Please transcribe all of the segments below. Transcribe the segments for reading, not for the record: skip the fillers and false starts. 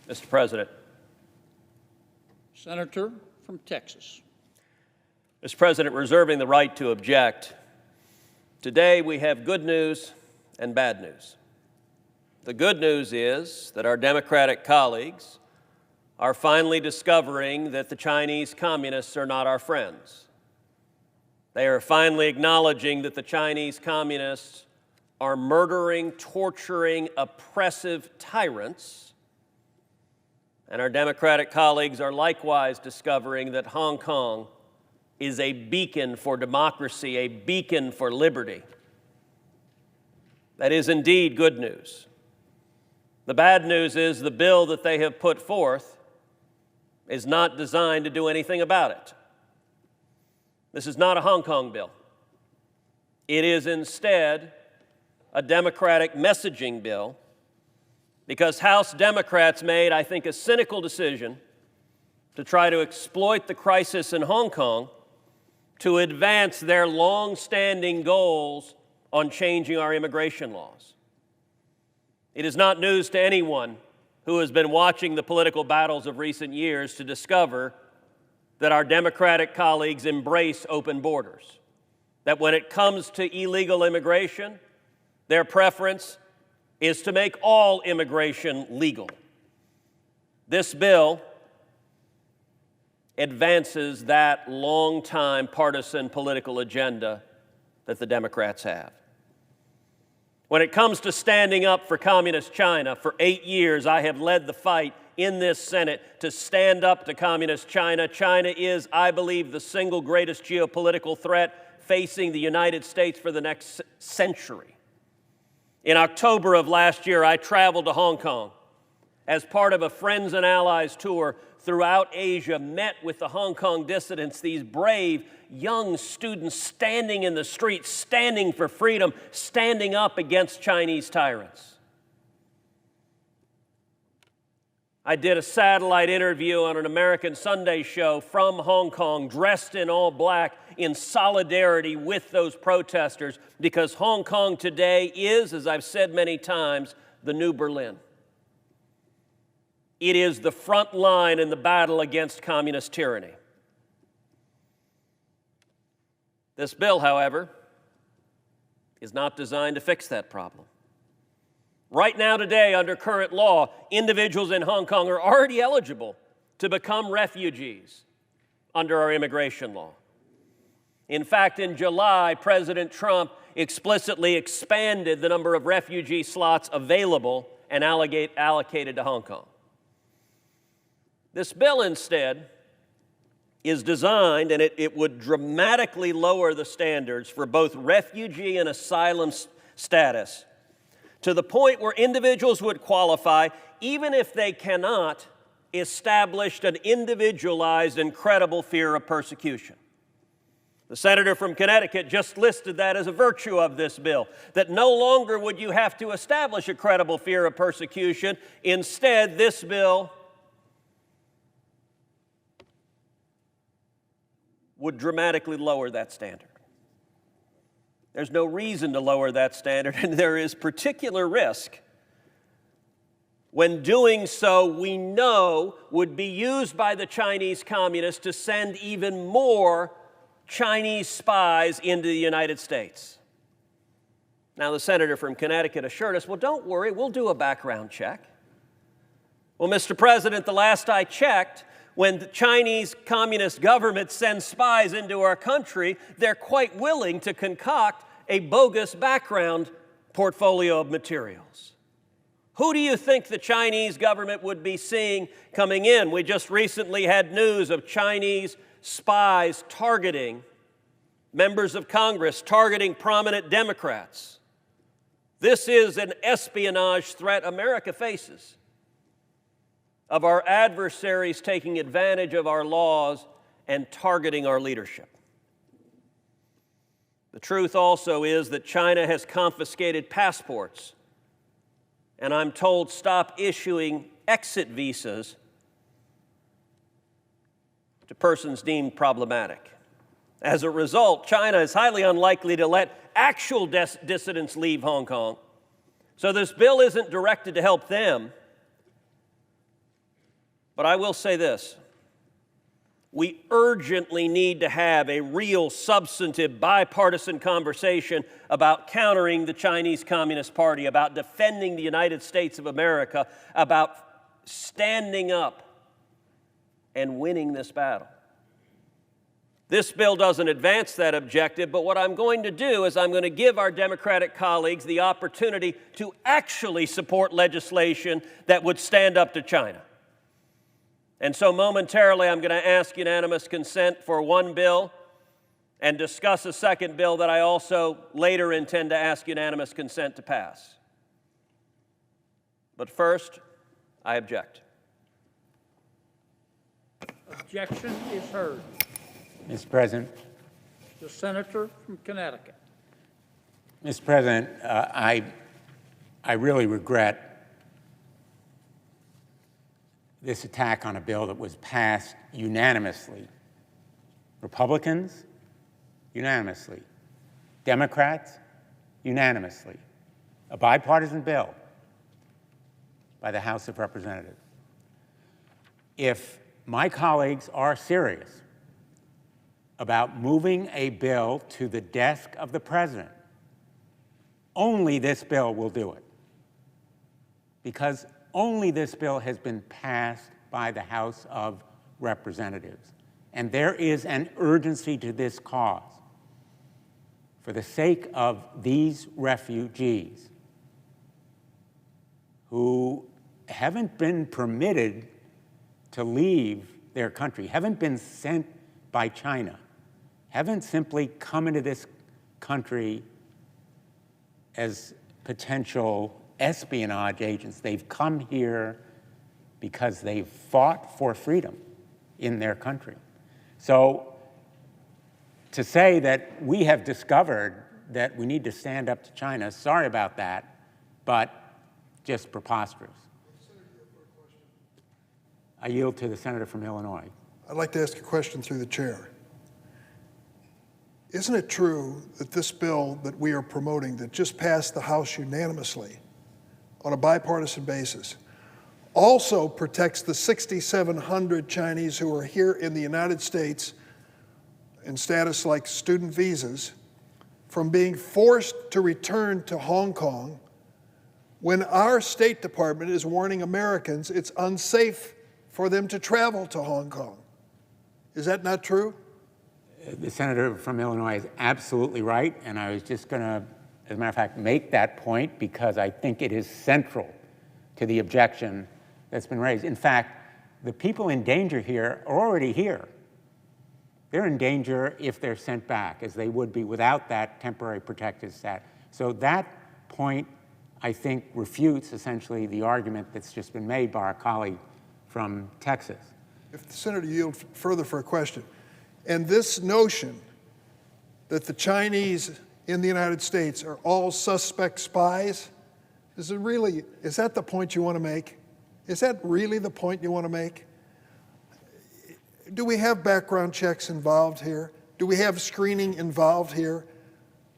Mr. President. Senator from Texas. Mr. President, reserving the right to object, today we have good news and bad news. The good news is that our Democratic colleagues are finally discovering that the Chinese communists are not our friends. They are finally acknowledging that the Chinese communists are murdering, torturing, oppressive tyrants. And our Democratic colleagues are likewise discovering that Hong Kong is a beacon for democracy, a beacon for liberty. That is indeed good news. The bad news is the bill that they have put forth is not designed to do anything about it. This is not a Hong Kong bill. It is instead a Democratic messaging bill because House Democrats made, I think, a cynical decision to try to exploit the crisis in Hong Kong to advance their long-standing goals on changing our immigration laws. It is not news to anyone who has been watching the political battles of recent years to discover that our Democratic colleagues embrace open borders, that when it comes to illegal immigration, their preference is to make all immigration legal. This bill advances that long-time partisan political agenda that the Democrats have. When it comes to standing up for Communist China, for 8 years I have led the fight in this Senate to stand up to Communist China. China is, I believe, the single greatest geopolitical threat facing the United States for the next century. In October of last year, I traveled to Hong Kong as part of a Friends and Allies tour throughout Asia, met with the Hong Kong dissidents, these brave young students standing in the streets, standing for freedom, standing up against Chinese tyrants. I did a satellite interview on an American Sunday show from Hong Kong, dressed in all black, in solidarity with those protesters, because Hong Kong today is, as I've said many times, the new Berlin. It is the front line in the battle against communist tyranny. This bill, however, is not designed to fix that problem. Right now, today, under current law, individuals in Hong Kong are already eligible to become refugees under our immigration law. In fact, in July, President Trump explicitly expanded the number of refugee slots available and allocated to Hong Kong. This bill, instead, is designed, and it would dramatically lower the standards for both refugee and asylum status to the point where individuals would qualify even if they cannot establish an individualized and credible fear of persecution. The senator from Connecticut just listed that as a virtue of this bill, that no longer would you have to establish a credible fear of persecution. Instead, this bill would dramatically lower that standard. There's no reason to lower that standard, and there is particular risk when doing so we know would be used by the Chinese communists to send even more Chinese spies into the United States. Now, the senator from Connecticut assured us, well, don't worry, we'll do a background check. Well, Mr. President, the last I checked, when the Chinese communist government sends spies into our country, they're quite willing to concoct a bogus background portfolio of materials. Who do you think the Chinese government would be seeing coming in? We just recently had news of Chinese spies targeting members of Congress, targeting prominent Democrats. This is an espionage threat America faces, of our adversaries taking advantage of our laws and targeting our leadership. The truth also is that China has confiscated passports, and I'm told stop issuing exit visas to persons deemed problematic. As a result, China is highly unlikely to let actual dissidents leave Hong Kong. So this bill isn't directed to help them. But I will say this. We urgently need to have a real, substantive, bipartisan conversation about countering the Chinese Communist Party, about defending the United States of America, about standing up and winning this battle. This bill doesn't advance that objective, but what I'm going to do is I'm going to give our Democratic colleagues the opportunity to actually support legislation that would stand up to China. And so momentarily, I'm going to ask unanimous consent for one bill and discuss a second bill that I also later intend to ask unanimous consent to pass. But first, I object. Objection is heard. Mr. President. The senator from Connecticut. Mr. President, I really regret this attack on a bill that was passed unanimously. Republicans, unanimously. Democrats, unanimously. A bipartisan bill by the House of Representatives. If my colleagues are serious about moving a bill to the desk of the President, only this bill will do it. Because only this bill has been passed by the House of Representatives. And there is an urgency to this cause. For the sake of these refugees who haven't been permitted to leave their country, haven't been sent by China, haven't simply come into this country as potential espionage agents. They've come here because they've fought for freedom in their country. So to say that we have discovered that we need to stand up to China, sorry about that, but just preposterous. I yield to the senator from Illinois. I'd like to ask a question through the chair. Isn't it true that this bill that we are promoting that just passed the House unanimously on a bipartisan basis also protects the 6,700 Chinese who are here in the United States in status like student visas from being forced to return to Hong Kong when our State Department is warning Americans it's unsafe for them to travel to Hong Kong? Is that not true? The senator from Illinois is absolutely right, and I was just going to, as a matter of fact, make that point because I think it is central to the objection that's been raised. In fact, the people in danger here are already here. They're in danger if they're sent back, as they would be without that temporary protected status. So that point, I think, refutes essentially the argument that's just been made by our colleague from Texas. If the senator yields further for a question, and this notion that the Chinese in the United States are all suspect spies, is that the point you want to make? Is that really the point you want to make? Do we have background checks involved here? Do we have screening involved here?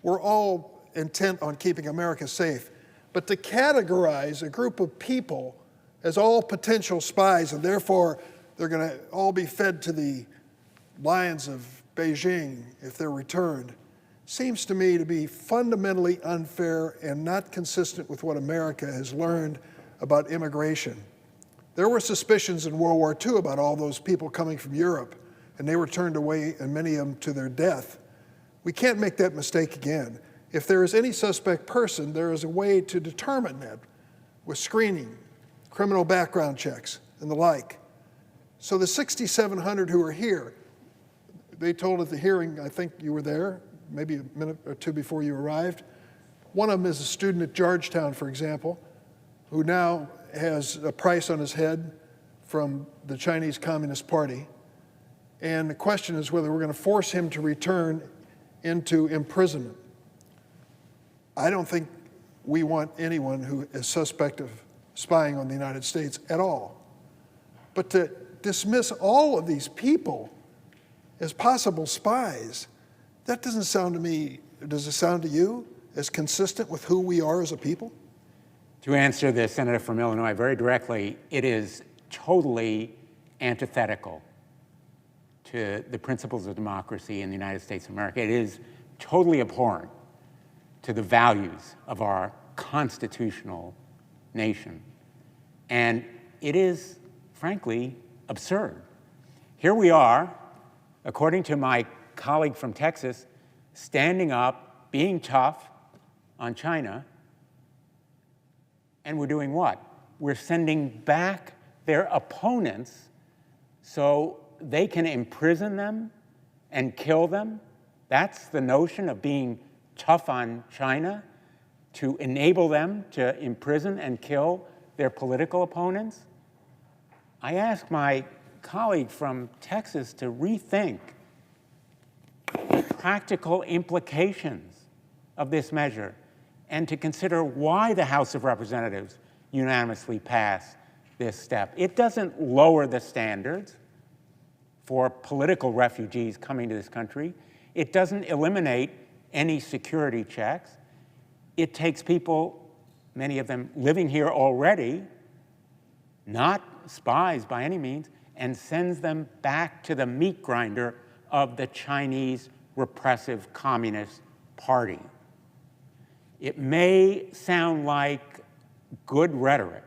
We're all intent on keeping America safe. But to categorize a group of people as all potential spies, and therefore they're going to all be fed to the lions of Beijing if they're returned, seems to me to be fundamentally unfair and not consistent with what America has learned about immigration. There were suspicions in World War II about all those people coming from Europe, and they were turned away, and many of them to their death. We can't make that mistake again. If there is any suspect person, there is a way to determine that with screening, criminal background checks, and the like. So the 6,700 who are here, they told at the hearing, I think you were there, maybe a minute or two before you arrived. One of them is a student at Georgetown, for example, who now has a price on his head from the Chinese Communist Party. And the question is whether we're going to force him to return into imprisonment. I don't think we want anyone who is suspect of spying on the United States at all. But to dismiss all of these people as possible spies, that doesn't sound to me, does it sound to you, as consistent with who we are as a people? To answer the senator from Illinois very directly, it is totally antithetical to the principles of democracy in the United States of America. It is totally abhorrent to the values of our constitutional nation. And it is, frankly, absurd. Here we are, according to my colleague from Texas, standing up, being tough on China, and we're doing what? We're sending back their opponents so they can imprison them and kill them. That's the notion of being tough on China, to enable them to imprison and kill their political opponents. I ask my colleague from Texas to rethink the practical implications of this measure and to consider why the House of Representatives unanimously passed this step. It doesn't lower the standards for political refugees coming to this country. It doesn't eliminate any security checks. It takes people, many of them living here already, not spies by any means, and sends them back to the meat grinder of the Chinese repressive Communist Party. It may sound like good rhetoric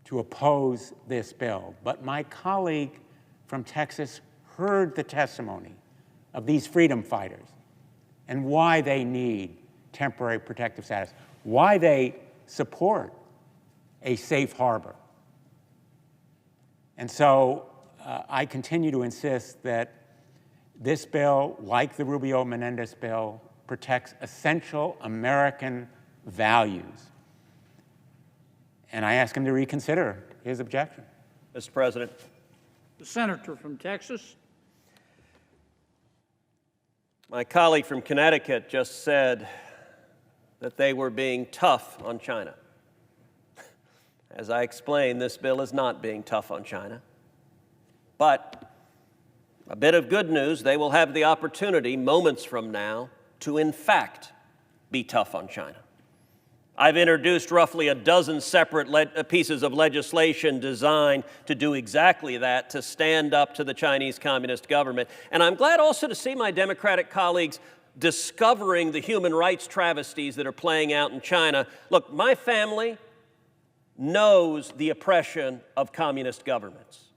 to oppose this bill, but my colleague from Texas heard the testimony of these freedom fighters and why they need temporary protective status, why they support a safe harbor. And so I continue to insist that this bill, like the Rubio-Menendez bill, protects essential American values. And I ask him to reconsider his objection. Mr. President. The senator from Texas. My colleague from Connecticut just said that they were being tough on China. As I explained, this bill is not being tough on China. But a bit of good news, they will have the opportunity moments from now to, in fact, be tough on China. I've introduced roughly a dozen separate pieces of legislation designed to do exactly that, to stand up to the Chinese Communist government. And I'm glad also to see my Democratic colleagues discovering the human rights travesties that are playing out in China. Look, my family knows the oppression of communist governments.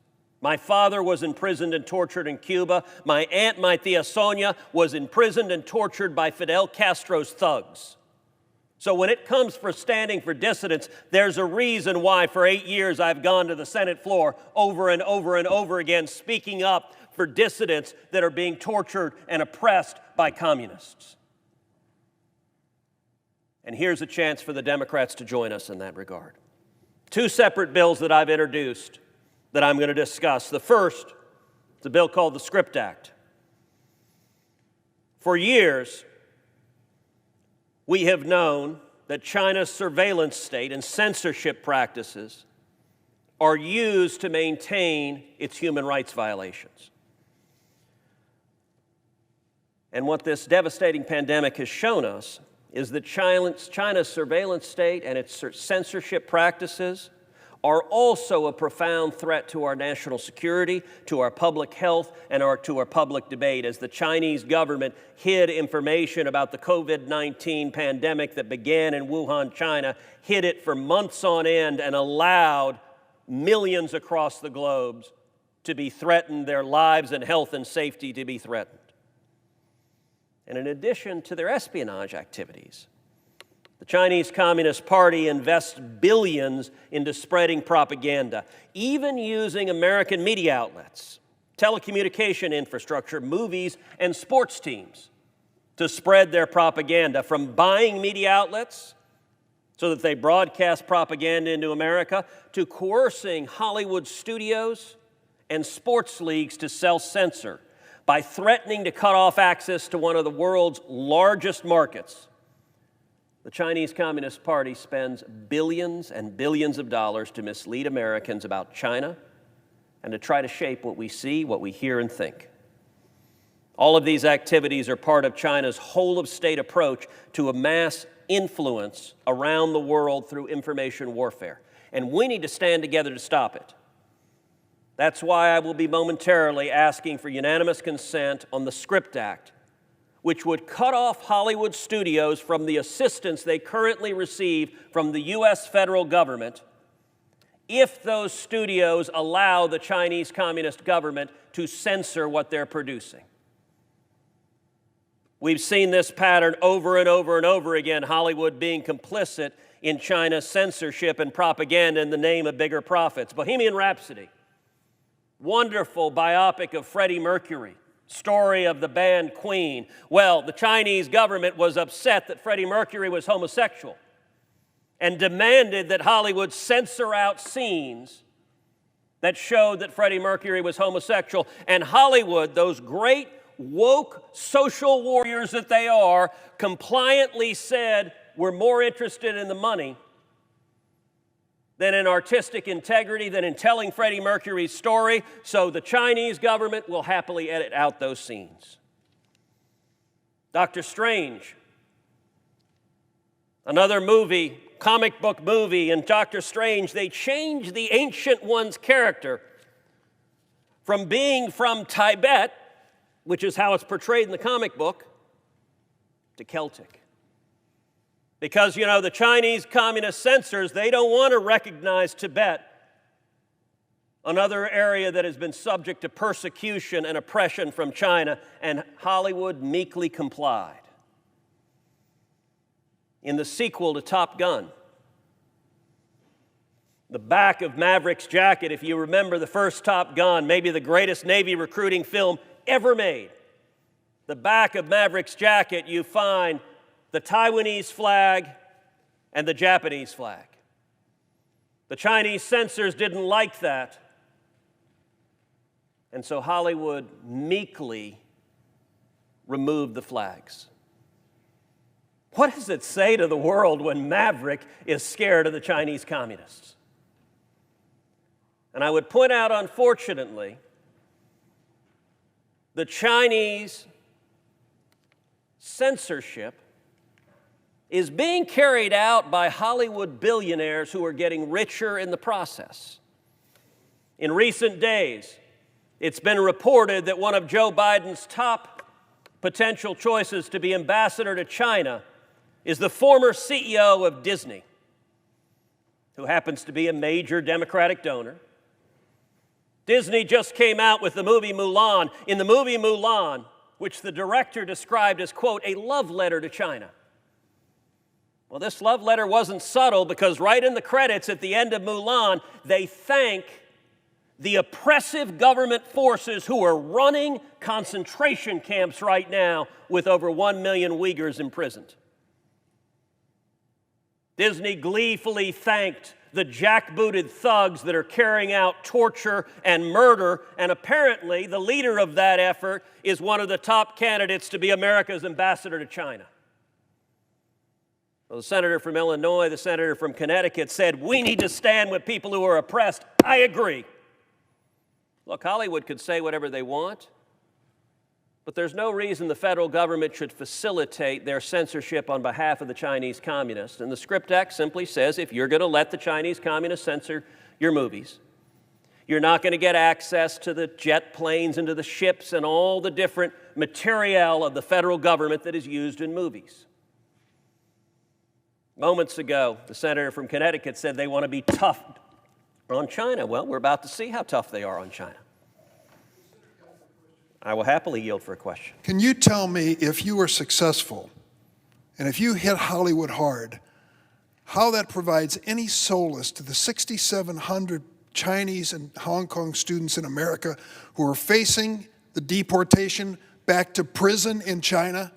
My father was imprisoned and tortured in Cuba. My aunt, my tia Sonia, was imprisoned and tortured by Fidel Castro's thugs. So when it comes for standing for dissidents, there's a reason why for 8 years I've gone to the Senate floor over and over and over again speaking up for dissidents that are being tortured and oppressed by communists. And here's a chance for the Democrats to join us in that regard. 2 separate bills that I've introduced that I'm going to discuss. The first is a bill called the Script Act. For years, we have known that China's surveillance state and censorship practices are used to maintain its human rights violations. And what this devastating pandemic has shown us is that China's surveillance state and its censorship practices are also a profound threat to our national security, to our public health, and to our public debate, as the Chinese government hid information about the COVID-19 pandemic that began in Wuhan, China, hid it for months on end, and allowed millions across the globe to be threatened, their lives and health and safety to be threatened. And in addition to their espionage activities, the Chinese Communist Party invests billions into spreading propaganda, even using American media outlets, telecommunication infrastructure, movies, and sports teams to spread their propaganda, from buying media outlets so that they broadcast propaganda into America, to coercing Hollywood studios and sports leagues to self-censor by threatening to cut off access to one of the world's largest markets. The Chinese Communist Party spends billions and billions of dollars to mislead Americans about China and to try to shape what we see, what we hear, and think. All of these activities are part of China's whole-of-state approach to amass influence around the world through information warfare. And we need to stand together to stop it. That's why I will be momentarily asking for unanimous consent on the Script Act, which would cut off Hollywood studios from the assistance they currently receive from the U.S. federal government if those studios allow the Chinese Communist government to censor what they're producing. We've seen this pattern over and over and over again, Hollywood being complicit in China's censorship and propaganda in the name of bigger profits. Bohemian Rhapsody, wonderful biopic of Freddie Mercury, story of the band Queen. Well, the Chinese government was upset that Freddie Mercury was homosexual and demanded that Hollywood censor out scenes that showed that Freddie Mercury was homosexual. And Hollywood, those great woke social warriors that they are, compliantly said, we're more interested in the money than in artistic integrity, than in telling Freddie Mercury's story, so the Chinese government will happily edit out those scenes. Doctor Strange, another movie, comic book movie, in Doctor Strange, they changed the Ancient One's character from being from Tibet, which is how it's portrayed in the comic book, to Celtic. Because, you know, the Chinese communist censors, they don't want to recognize Tibet, another area that has been subject to persecution and oppression from China, and Hollywood meekly complied. In the sequel to Top Gun, the back of Maverick's jacket, if you remember the first Top Gun, maybe the greatest Navy recruiting film ever made, the back of Maverick's jacket, you find the Taiwanese flag and the Japanese flag. The Chinese censors didn't like that, and so Hollywood meekly removed the flags. What does it say to the world when Maverick is scared of the Chinese communists? And I would point out, unfortunately, the Chinese censorship is being carried out by Hollywood billionaires who are getting richer in the process. In recent days, it's been reported that one of Joe Biden's top potential choices to be ambassador to China is the former CEO of Disney, who happens to be a major Democratic donor. Disney just came out with the movie Mulan. In the movie Mulan, which the director described as, quote, a love letter to China. Well, this love letter wasn't subtle, because right in the credits at the end of Mulan, they thank the oppressive government forces who are running concentration camps right now with over 1 million Uyghurs imprisoned. Disney gleefully thanked the jackbooted thugs that are carrying out torture and murder, and apparently the leader of that effort is one of the top candidates to be America's ambassador to China. Well, the senator from Illinois, the senator from Connecticut said, we need to stand with people who are oppressed. I agree. Look, Hollywood could say whatever they want, but there's no reason the federal government should facilitate their censorship on behalf of the Chinese communists. And the Script Act simply says if you're going to let the Chinese communists censor your movies, you're not going to get access to the jet planes and to the ships and all the different material of the federal government that is used in movies. Moments ago, the senator from Connecticut said they want to be tough on China. Well, we're about to see how tough they are on China. I will happily yield for a question. Can you tell me, if you were successful and if you hit Hollywood hard, how that provides any solace to the 6,700 Chinese and Hong Kong students in America who are facing the deportation back to prison in China?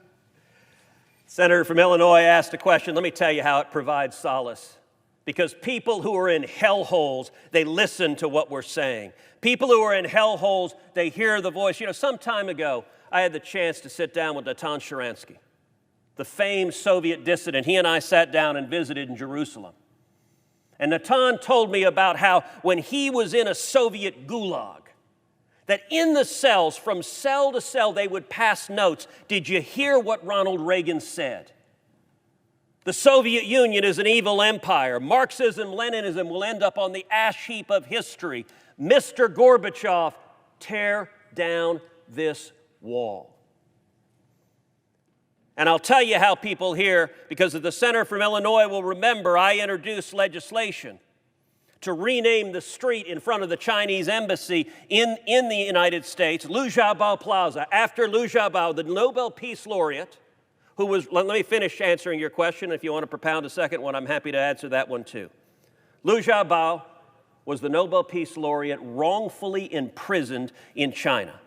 Senator from Illinois asked a question. Let me tell you how it provides solace. Because people who are in hellholes, they listen to what we're saying. People who are in hellholes, they hear the voice. You know, some time ago, I had the chance to sit down with Natan Sharansky, the famed Soviet dissident. He and I sat down and visited in Jerusalem. And Natan told me about how when he was in a Soviet gulag, that in the cells, from cell to cell, they would pass notes. Did you hear what Ronald Reagan said? The Soviet Union is an evil empire. Marxism, Leninism will end up on the ash heap of history. Mr. Gorbachev, tear down this wall. And I'll tell you how people here, because the senator from Illinois will remember, I introduced legislation to rename the street in front of the Chinese embassy in the United States, Liu Xiaobo Plaza, after Liu Xiaobo, the Nobel Peace Laureate, who was, let me finish answering your question. If you want to propound a second one, I'm happy to answer that one too. Liu Xiaobo was the Nobel Peace Laureate wrongfully imprisoned in China.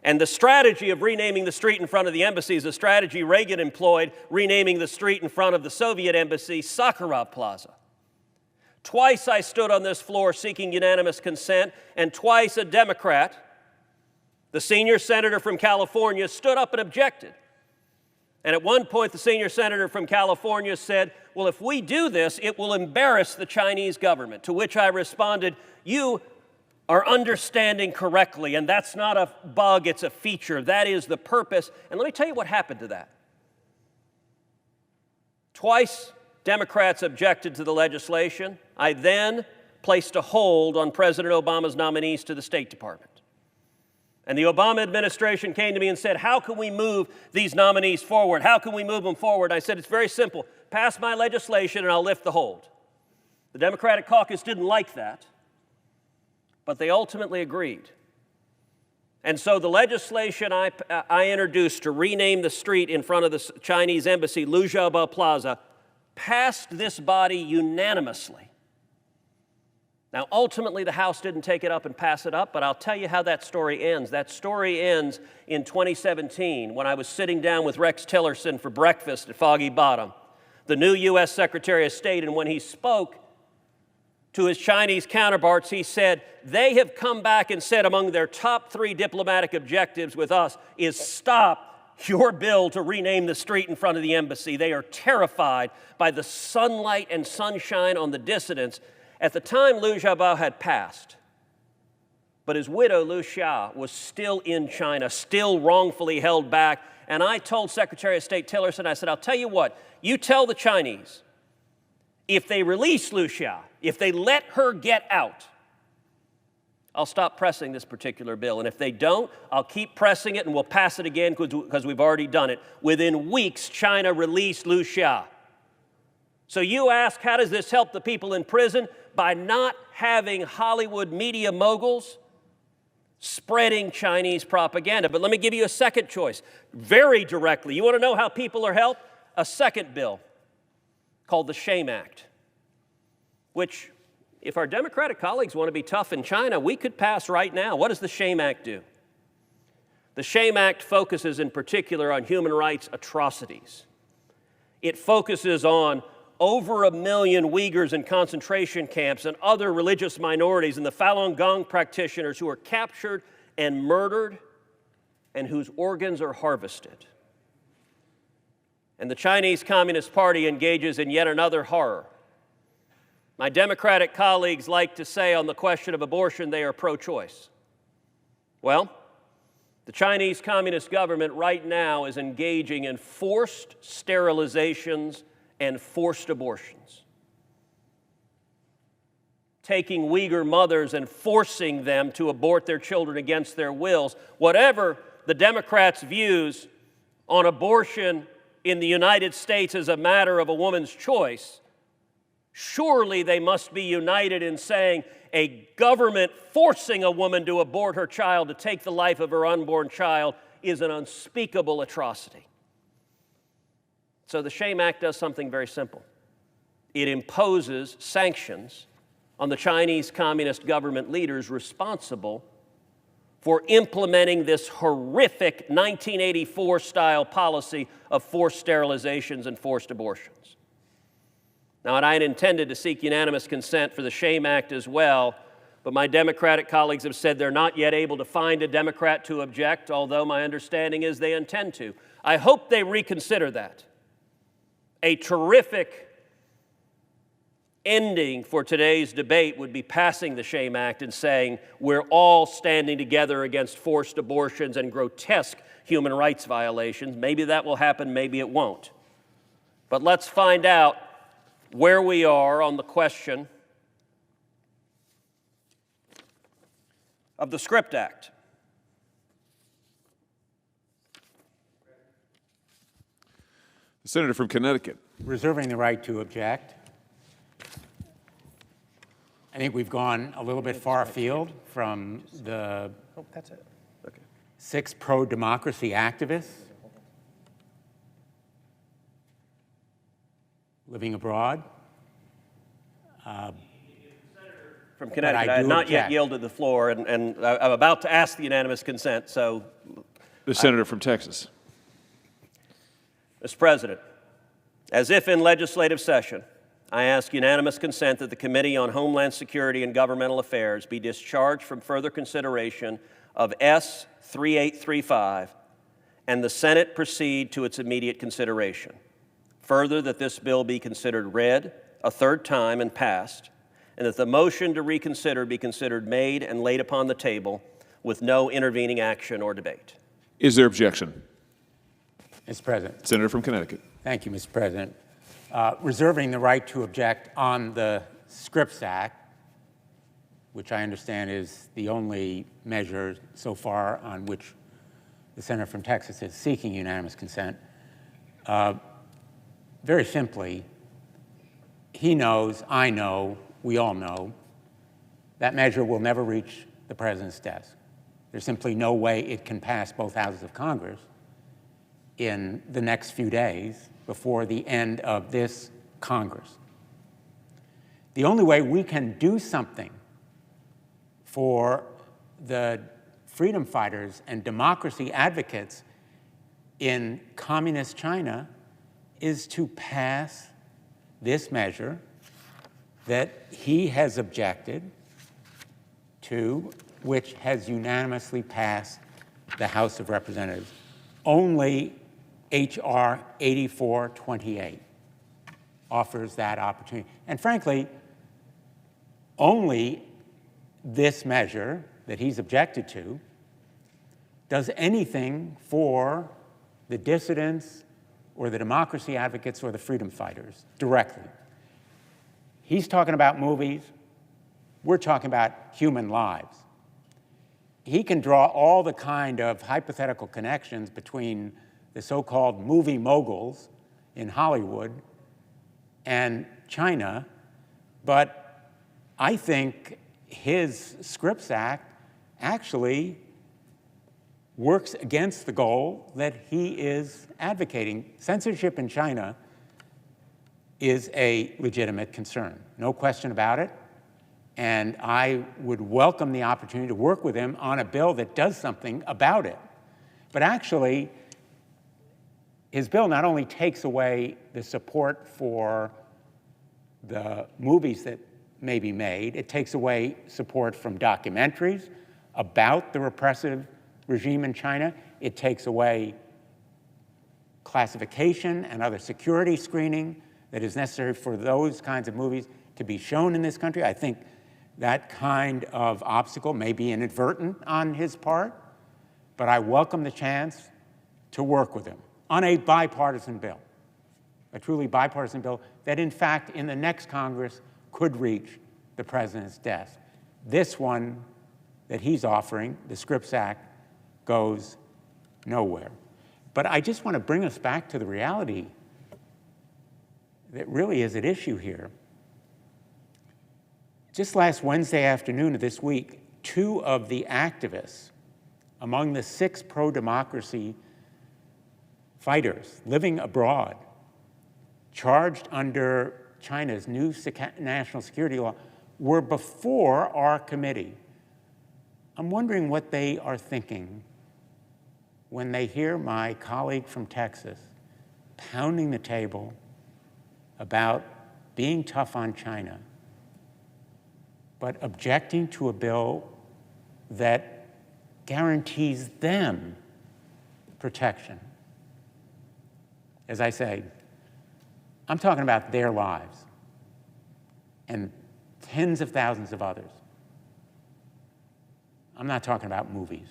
And the strategy of renaming the street in front of the embassy is a strategy Reagan employed, renaming the street in front of the Soviet embassy Sakharov Plaza. Twice I stood on this floor seeking unanimous consent, and twice a Democrat, the senior senator from California, stood up and objected. And at one point, the senior senator from California said, well, if we do this, it will embarrass the Chinese government. To which I responded, you are understanding correctly, and that's not a bug, it's a feature. That is the purpose. And let me tell you what happened to that. Twice, Democrats objected to the legislation. I then placed a hold on President Obama's nominees to the State Department. And the Obama administration came to me and said, how can we move these nominees forward? How can we move them forward? I said, it's very simple. Pass my legislation and I'll lift the hold. The Democratic caucus didn't like that, but they ultimately agreed. And so the legislation I introduced to rename the street in front of the Chinese embassy, Liu Xiaobo Plaza, passed this body unanimously. Now, ultimately, the House didn't take it up and pass it up, but I'll tell you how that story ends. That story ends in 2017 when I was sitting down with Rex Tillerson for breakfast at Foggy Bottom, the new U.S. Secretary of State, and when he spoke to his Chinese counterparts, he said, they have come back and said among their top 3 diplomatic objectives with us is stop your bill to rename the street in front of the embassy. They are terrified by the sunlight and sunshine on the dissidents. At the time, Liu Xiaobo had passed, but his widow, Liu Xia, was still in China, still wrongfully held back. And I told Secretary of State Tillerson, I said, I'll tell you what, you tell the Chinese, if they release Liu Xia, if they let her get out, I'll stop pressing this particular bill. And if they don't, I'll keep pressing it and we'll pass it again because we've already done it. Within weeks, China released Liu Xia. So you ask, how does this help the people in prison? By not having Hollywood media moguls spreading Chinese propaganda. But let me give you a second choice, very directly. You want to know how people are helped? A second bill called the SHAME Act, which, if our Democratic colleagues want to be tough in China, we could pass right now. What does the SHAME Act do? The SHAME Act focuses in particular on human rights atrocities. It focuses on over 1 million Uyghurs in concentration camps and other religious minorities and the Falun Gong practitioners who are captured and murdered and whose organs are harvested. And the Chinese Communist Party engages in yet another horror. My Democratic colleagues like to say on the question of abortion they are pro-choice. Well, the Chinese Communist government right now is engaging in forced sterilizations and forced abortions, taking Uyghur mothers and forcing them to abort their children against their wills. Whatever the Democrats' views on abortion in the United States as a matter of a woman's choice, surely they must be united in saying a government forcing a woman to abort her child, to take the life of her unborn child, is an unspeakable atrocity. So the SHAME Act does something very simple. It imposes sanctions on the Chinese Communist government leaders responsible for implementing this horrific 1984-style policy of forced sterilizations and forced abortions. Now, I had intended to seek unanimous consent for the SHAME Act as well, but my Democratic colleagues have said they're not yet able to find a Democrat to object, although my understanding is they intend to. I hope they reconsider that. A terrific ending for today's debate would be passing the SHAME Act and saying we're all standing together against forced abortions and grotesque human rights violations. Maybe that will happen, maybe it won't. But let's find out where we are on the question of the Script Act. The senator from Connecticut. Reserving the right to object. I think we've gone a little bit far afield from the That's it. Okay. 6 pro-democracy activists living abroad. From Connecticut, I I had do not yet object. yielded the floor, and I'm about to ask the unanimous consent, so. The senator from Texas. Mr. President, as if in legislative session, I ask unanimous consent that the Committee on Homeland Security and Governmental Affairs be discharged from further consideration of S. 3835 and the Senate proceed to its immediate consideration. Further, that this bill be considered read a third time and passed, and that the motion to reconsider be considered made and laid upon the table with no intervening action or debate. Is there objection? Mr. President. Senator from Connecticut. Thank you, Mr. President. Reserving the right to object on the Scripps Act, which I understand is the only measure so far on which the senator from Texas is seeking unanimous consent. Very simply, he knows, I know, we all know, that measure will never reach the president's desk. There's simply no way it can pass both houses of Congress in the next few days before the end of this Congress. The only way we can do something for the freedom fighters and democracy advocates in communist China is to pass this measure that he has objected to, which has unanimously passed the House of Representatives. Only H.R. 8428 offers that opportunity. And frankly, only this measure that he's objected to does anything for the dissidents or the democracy advocates or the freedom fighters directly. He's talking about movies. We're talking about human lives. He can draw all the kind of hypothetical connections between the so-called movie moguls in Hollywood and China, but I think his Scripps Act actually works against the goal that he is advocating. Censorship in China is a legitimate concern, no question about it, and I would welcome the opportunity to work with him on a bill that does something about it. But actually, his bill not only takes away the support for the movies that may be made, it takes away support from documentaries about the repressive regime in China, it takes away classification and other security screening that is necessary for those kinds of movies to be shown in this country. I think that kind of obstacle may be inadvertent on his part, but I welcome the chance to work with him on a bipartisan bill, a truly bipartisan bill that, in fact, in the next Congress could reach the president's desk. This one that he's offering, the Scripps Act, goes nowhere. But I just want to bring us back to the reality that really is at issue here. Just last Wednesday afternoon of this week, 2 of the activists among the 6 pro-democracy fighters living abroad, charged under China's new national security law, were before our committee. I'm wondering what they are thinking when they hear my colleague from Texas pounding the table about being tough on China, but objecting to a bill that guarantees them protection. As I say, I'm talking about their lives and tens of thousands of others. I'm not talking about movies.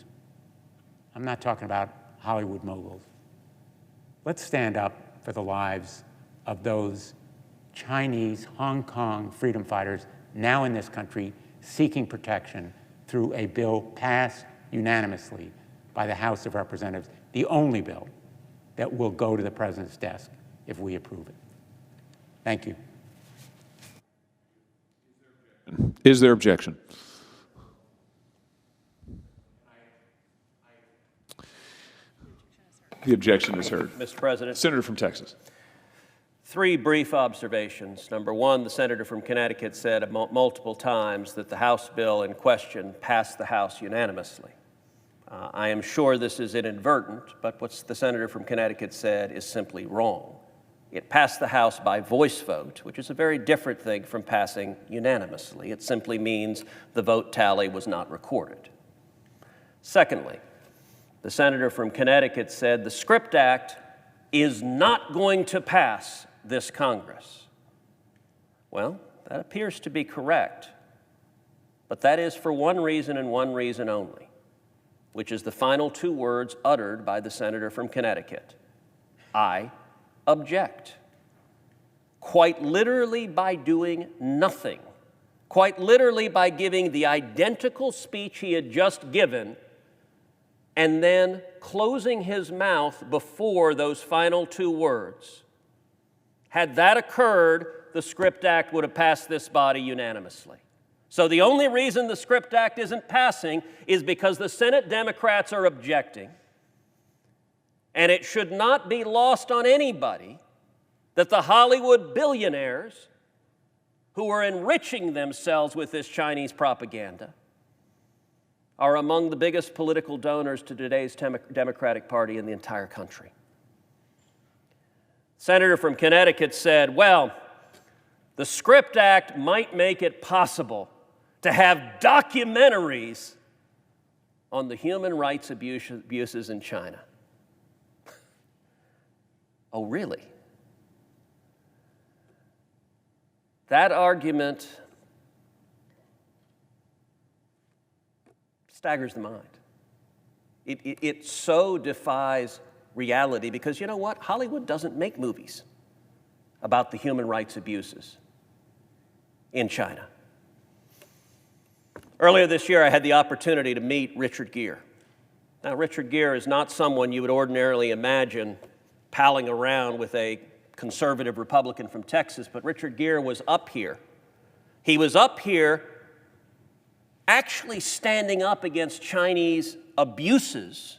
I'm not talking about Hollywood moguls. Let's stand up for the lives of those Chinese Hong Kong freedom fighters now in this country seeking protection through a bill passed unanimously by the House of Representatives, the only bill that will go to the President's desk if we approve it. Thank you. Is there objection? The objection is heard. Mr. President, Senator from Texas. 3 brief observations. Number 1, the senator from Connecticut said multiple times that the House bill in question passed the House unanimously. I am sure this is inadvertent, but what the senator from Connecticut said is simply wrong. It passed the House by voice vote, which is a very different thing from passing unanimously. It simply means the vote tally was not recorded. Secondly, the senator from Connecticut said the Script Act is not going to pass this Congress. Well, that appears to be correct, but that is for one reason and one reason only, which is the final 2 words uttered by the senator from Connecticut. I object. Quite literally by doing nothing, quite literally by giving the identical speech he had just given and then closing his mouth before those final 2 words. Had that occurred, the Script Act would have passed this body unanimously. So the only reason the Script Act isn't passing is because the Senate Democrats are objecting. And it should not be lost on anybody that the Hollywood billionaires who are enriching themselves with this Chinese propaganda are among the biggest political donors to today's Democratic Party in the entire country. Senator from Connecticut said, well, the Script Act might make it possible to have documentaries on the human rights abuses in China. Oh, really? That argument staggers the mind. It so defies reality because you know what? Hollywood doesn't make movies about the human rights abuses in China. Earlier this year, I had the opportunity to meet Richard Gere. Now, Richard Gere is not someone you would ordinarily imagine palling around with a conservative Republican from Texas, but Richard Gere was up here. He was up here actually standing up against Chinese abuses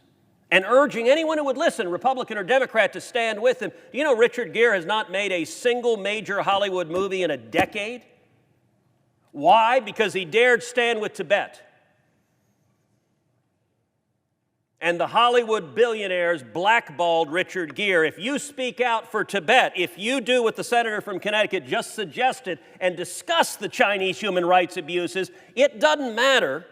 and urging anyone who would listen, Republican or Democrat, to stand with him. Do you know Richard Gere has not made a single major Hollywood movie in a decade? Why? Because he dared stand with Tibet. And the Hollywood billionaires blackballed Richard Gere. If you speak out for Tibet, if you do what the senator from Connecticut just suggested and discuss the Chinese human rights abuses, it doesn't matter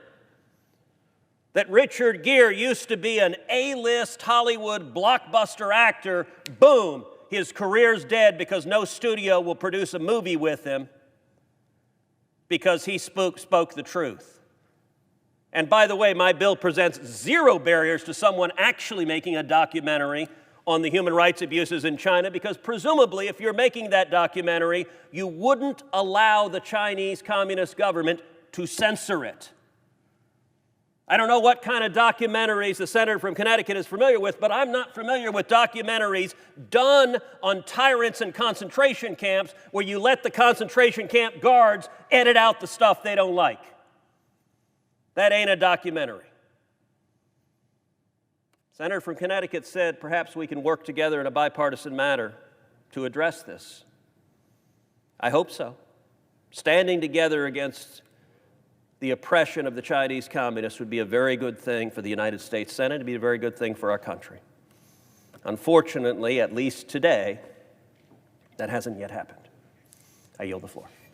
that Richard Gere used to be an A-list Hollywood blockbuster actor. Boom, his career's dead because no studio will produce a movie with him because he spoke the truth. And by the way, my bill presents 0 barriers to someone actually making a documentary on the human rights abuses in China because presumably if you're making that documentary, you wouldn't allow the Chinese Communist government to censor it. I don't know what kind of documentaries the senator from Connecticut is familiar with, but I'm not familiar with documentaries done on tyrants in concentration camps where you let the concentration camp guards edit out the stuff they don't like. That ain't a documentary. Senator from Connecticut said perhaps we can work together in a bipartisan manner to address this. I hope so. Standing together against the oppression of the Chinese communists would be a very good thing for the United States Senate. It would be a very good thing for our country. Unfortunately, at least today, that hasn't yet happened. I yield the floor.